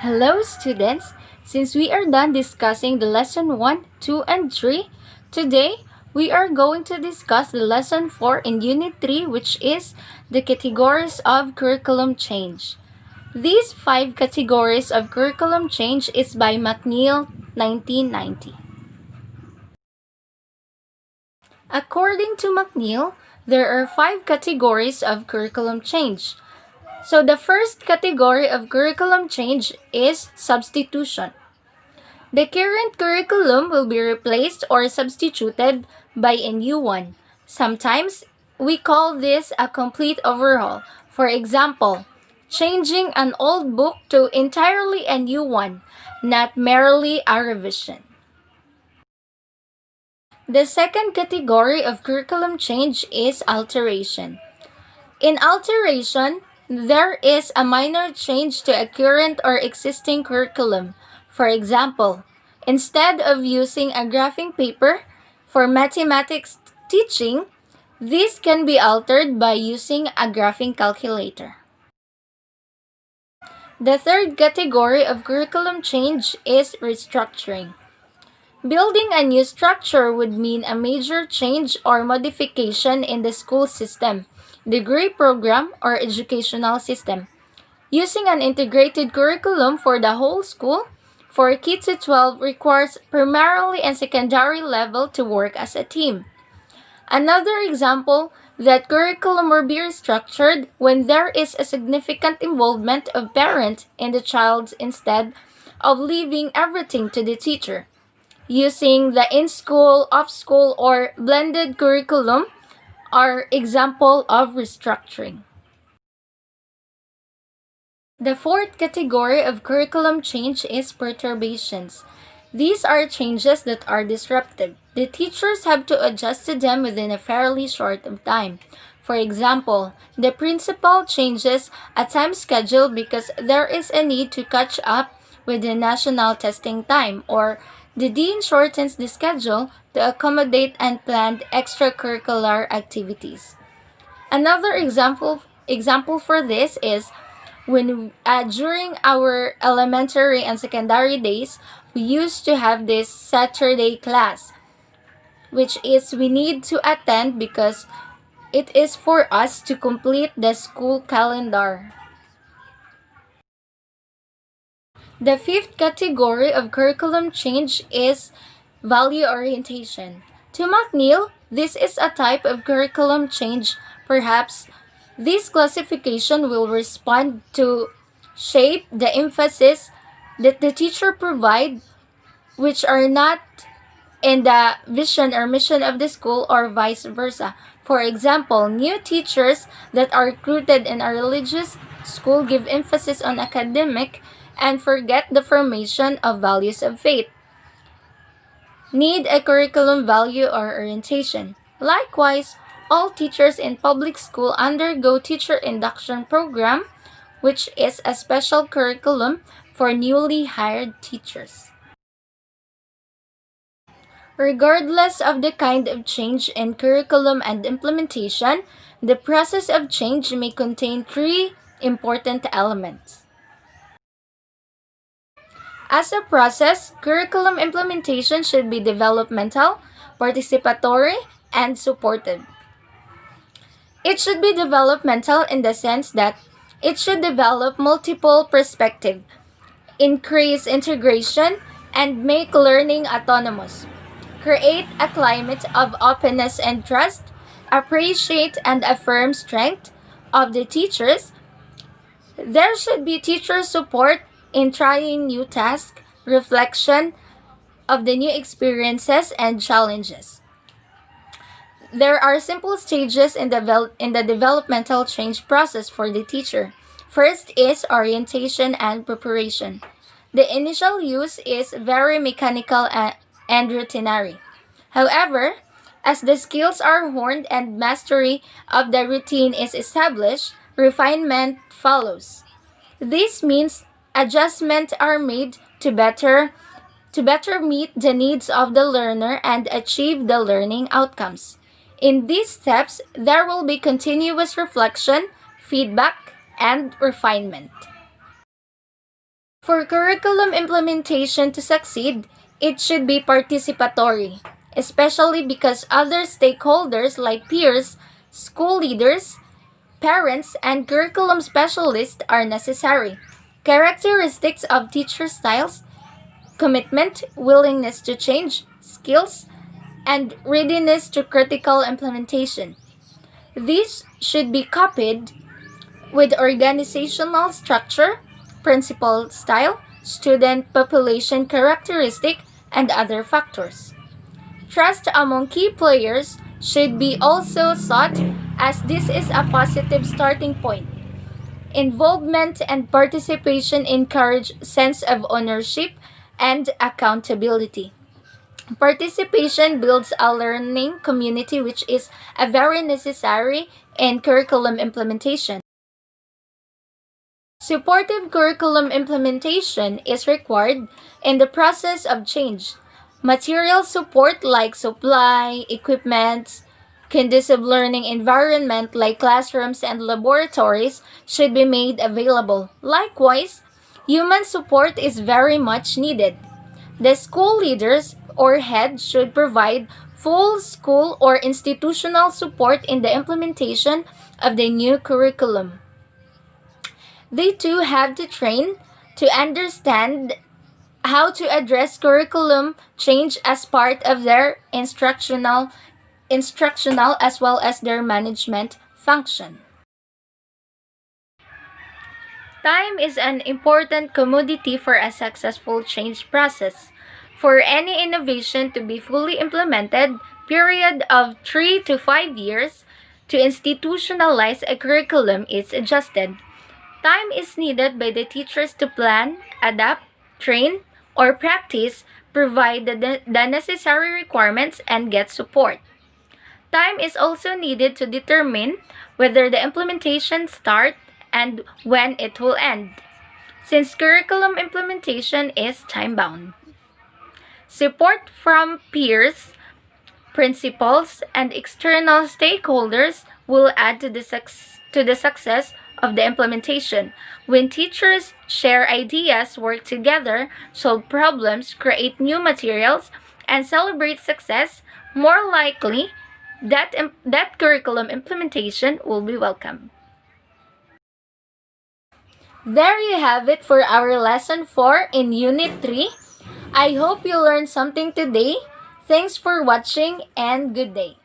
Hello students! Since we are done discussing the lesson 1, 2, and 3, today we are going to discuss the lesson 4 in unit 3, which is the categories of curriculum change. These 5 categories of curriculum change is by McNeil, 1990. According to McNeil, there are 5 categories of curriculum change. So the first category of curriculum change is substitution. The current curriculum will be replaced or substituted by a new one. Sometimes we call this a complete overhaul. For example, changing an old book to entirely a new one, not merely a revision. The second category of curriculum change is alteration. In alteration, there is a minor change to a current or existing curriculum. For example, instead of using a graphing paper for mathematics teaching, this can be altered by using a graphing calculator. The third category of curriculum change is restructuring. Building a new structure would mean a major change or modification in the school system, degree program, or educational system. Using an integrated curriculum for the whole school for K-12 requires primarily and secondary level to work as a team. Another example that curriculum will be restructured when there is a significant involvement of parents in the child instead of leaving everything to the teacher. Using the in-school, off-school, or blended curriculum are example of restructuring. The fourth category of curriculum change is perturbations. These are changes that are disruptive. The teachers have to adjust to them within a fairly short of time. For example, the principal changes a time schedule because there is a need to catch up with the national testing time, or the dean shortens the schedule to accommodate unplanned extracurricular activities. Another example for this is when during our elementary and secondary days, we used to have this Saturday class, which is we need to attend because it is for us to complete the school calendar. The fifth category of curriculum change is value orientation. To McNeil, this is a type of curriculum change. Perhaps this classification will respond to shape the emphasis that the teacher provide, which are not in the vision or mission of the school, or vice versa. For example, new teachers that are recruited in a religious school give emphasis on academic and forget the formation of values of faith. Need a curriculum value or orientation. Likewise, all teachers in public school undergo teacher induction program, which is a special curriculum for newly hired teachers. Regardless of the kind of change in curriculum and implementation, the process of change may contain 3 important elements. As a process, curriculum implementation should be developmental, participatory, and supportive. It should be developmental in the sense that it should develop multiple perspectives, increase integration, and make learning autonomous. Create a climate of openness and trust, appreciate and affirm strength of the teachers. There should be teacher support in trying new tasks, reflection of the new experiences and challenges. There are simple stages in the developmental change process for the teacher. First is orientation and preparation. The initial use is very mechanical and routinary. However, as the skills are honed and mastery of the routine is established, refinement follows. This means adjustments are made to better meet the needs of the learner and achieve the learning outcomes. In these steps, there will be continuous reflection, feedback, and refinement. For curriculum implementation to succeed, it should be participatory, especially because other stakeholders like peers, school leaders, parents, and curriculum specialists are necessary. Characteristics of teacher styles: commitment, willingness to change, skills, and readiness to critical implementation. These should be copied with organizational structure, principal style, student population characteristic, and other factors. Trust among key players should be also sought, as this is a positive starting point. Involvement and participation encourage sense of ownership and accountability. Participation builds a learning community, which is a very necessary in curriculum implementation. Supportive curriculum implementation is required in the process of change. Material support like supply, equipment, conducive learning environment like classrooms and laboratories should be made available. Likewise, human support is very much needed. The school leaders or head should provide full school or institutional support in the implementation of the new curriculum. They too have to train to understand how to address curriculum change as part of their instructional as well as their management function. Time is an important commodity for a successful change process. For any innovation to be fully implemented, period of 3 to 5 years to institutionalize a curriculum is adjusted. Time is needed by the teachers to plan, adapt, train, or practice, provide the necessary requirements, and get support. Time is also needed to determine whether the implementation starts and when it will end, since curriculum implementation is time-bound. Support from peers, principals, and external stakeholders will add to the success of the implementation. When teachers share ideas, work together, solve problems, create new materials, and celebrate success, more likely that curriculum implementation will be welcome. There you have it for our lesson 4 in Unit 3. I hope you learned something today. Thanks for watching and good day.